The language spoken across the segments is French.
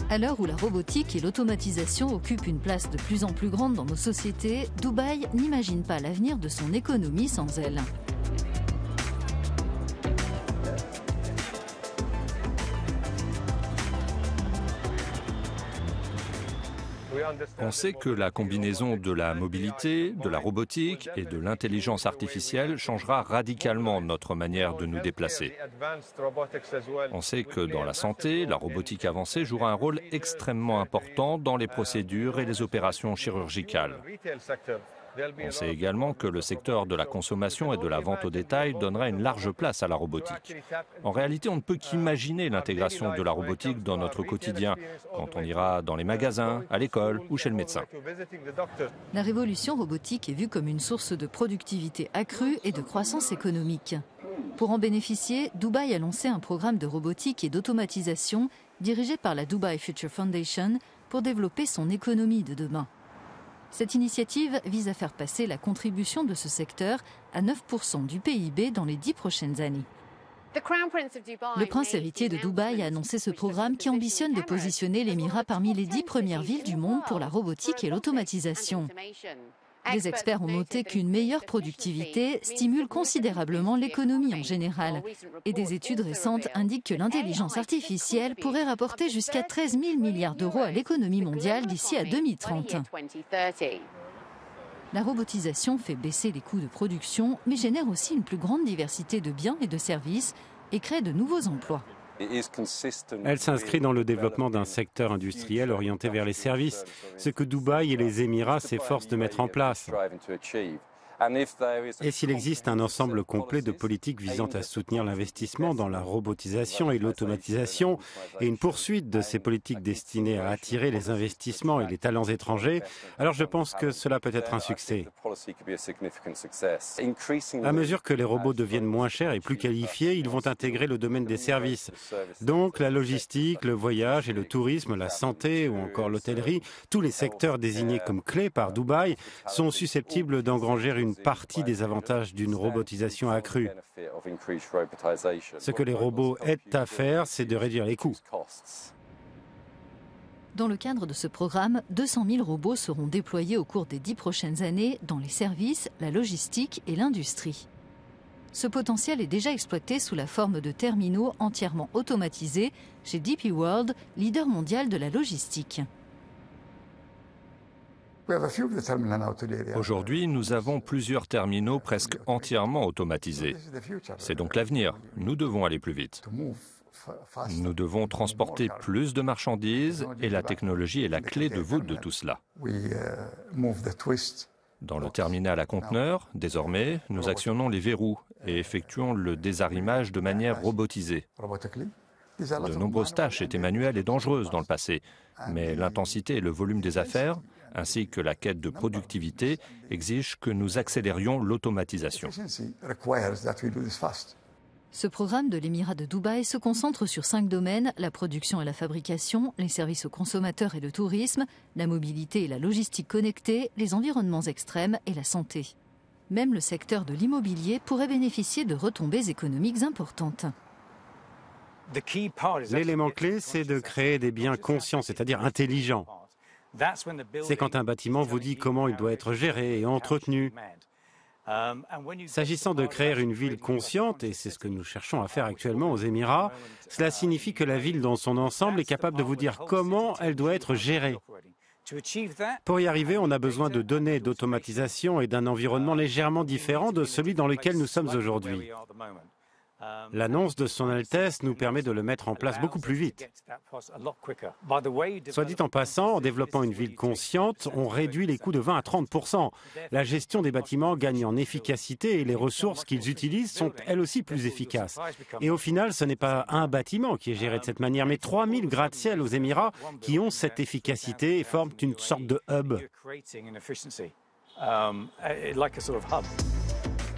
À l'heure où la robotique et l'automatisation occupent une place de plus en plus grande dans nos sociétés, Dubaï n'imagine pas l'avenir de son économie sans elle. On sait que la combinaison de la mobilité, de la robotique et de l'intelligence artificielle changera radicalement notre manière de nous déplacer. On sait que dans la santé, la robotique avancée jouera un rôle extrêmement important dans les procédures et les opérations chirurgicales. On sait également que le secteur de la consommation et de la vente au détail donnera une large place à la robotique. En réalité, on ne peut qu'imaginer l'intégration de la robotique dans notre quotidien, quand on ira dans les magasins, à l'école ou chez le médecin. La révolution robotique est vue comme une source de productivité accrue et de croissance économique. Pour en bénéficier, Dubaï a lancé un programme de robotique et d'automatisation dirigé par la Dubai Future Foundation pour développer son économie de demain. Cette initiative vise à faire passer la contribution de ce secteur à 9% du PIB dans les 10 prochaines années. Le prince héritier de Dubaï a annoncé ce programme qui ambitionne de positionner l'Émirat parmi les 10 premières villes du monde pour la robotique et l'automatisation. Des experts ont noté qu'une meilleure productivité stimule considérablement l'économie en général. Et des études récentes indiquent que l'intelligence artificielle pourrait rapporter jusqu'à 13 000 milliards d'euros à l'économie mondiale d'ici à 2030. La robotisation fait baisser les coûts de production, mais génère aussi une plus grande diversité de biens et de services et crée de nouveaux emplois. Elle s'inscrit dans le développement d'un secteur industriel orienté vers les services, ce que Dubaï et les Émirats s'efforcent de mettre en place. Et s'il existe un ensemble complet de politiques visant à soutenir l'investissement dans la robotisation et l'automatisation et une poursuite de ces politiques destinées à attirer les investissements et les talents étrangers, alors je pense que cela peut être un succès. À mesure que les robots deviennent moins chers et plus qualifiés, ils vont intégrer le domaine des services. Donc la logistique, le voyage et le tourisme, la santé ou encore l'hôtellerie, tous les secteurs désignés comme clés par Dubaï sont susceptibles d'engranger une partie des avantages d'une robotisation accrue. Ce que les robots aident à faire, c'est de réduire les coûts. Dans le cadre de ce programme, 200 000 robots seront déployés au cours des 10 prochaines années dans les services, la logistique et l'industrie. Ce potentiel est déjà exploité sous la forme de terminaux entièrement automatisés chez DP World, leader mondial de la logistique. Aujourd'hui, nous avons plusieurs terminaux presque entièrement automatisés. C'est donc l'avenir. Nous devons aller plus vite. Nous devons transporter plus de marchandises et la technologie est la clé de voûte de tout cela. Dans le terminal à conteneurs, désormais, nous actionnons les verrous et effectuons le désarrimage de manière robotisée. De nombreuses tâches étaient manuelles et dangereuses dans le passé, mais l'intensité et le volume des affaires, ainsi que la quête de productivité, exigent que nous accélérions l'automatisation. Ce programme de l'Émirat de Dubaï se concentre sur 5 domaines, la production et la fabrication, les services aux consommateurs et le tourisme, la mobilité et la logistique connectée, les environnements extrêmes et la santé. Même le secteur de l'immobilier pourrait bénéficier de retombées économiques importantes. L'élément clé, c'est de créer des biens conscients, c'est-à-dire intelligents. C'est quand un bâtiment vous dit comment il doit être géré et entretenu. S'agissant de créer une ville consciente, et c'est ce que nous cherchons à faire actuellement aux Émirats, cela signifie que la ville dans son ensemble est capable de vous dire comment elle doit être gérée. Pour y arriver, on a besoin de données, d'automatisation et d'un environnement légèrement différent de celui dans lequel nous sommes aujourd'hui. L'annonce de Son Altesse nous permet de le mettre en place beaucoup plus vite. Soit dit en passant, en développant une ville consciente, on réduit les coûts de 20 à 30%. La gestion des bâtiments gagne en efficacité et les ressources qu'ils utilisent sont elles aussi plus efficaces. Et au final, ce n'est pas un bâtiment qui est géré de cette manière, mais 3000 gratte-ciel aux Émirats qui ont cette efficacité et forment une sorte de hub.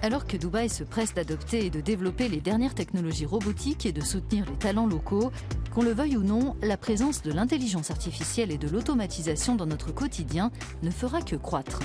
Alors que Dubaï se presse d'adopter et de développer les dernières technologies robotiques et de soutenir les talents locaux, qu'on le veuille ou non, la présence de l'intelligence artificielle et de l'automatisation dans notre quotidien ne fera que croître.